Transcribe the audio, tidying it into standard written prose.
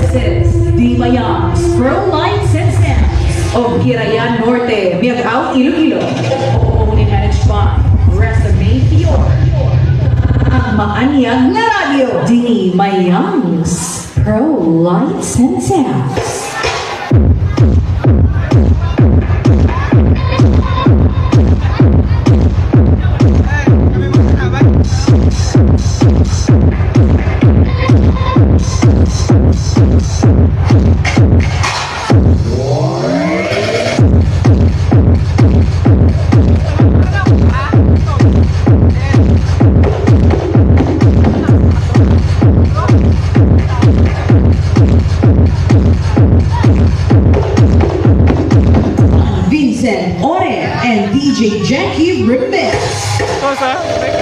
This is the Miagao Scroll Lights and Sounds of Girayan Norte, Miagao, Iloilo. Only managed by Resume Fior. Ang maanyag na radio, the Miagao Scroll Lights and Sounds. Ore and DJ Jackie Rimbes.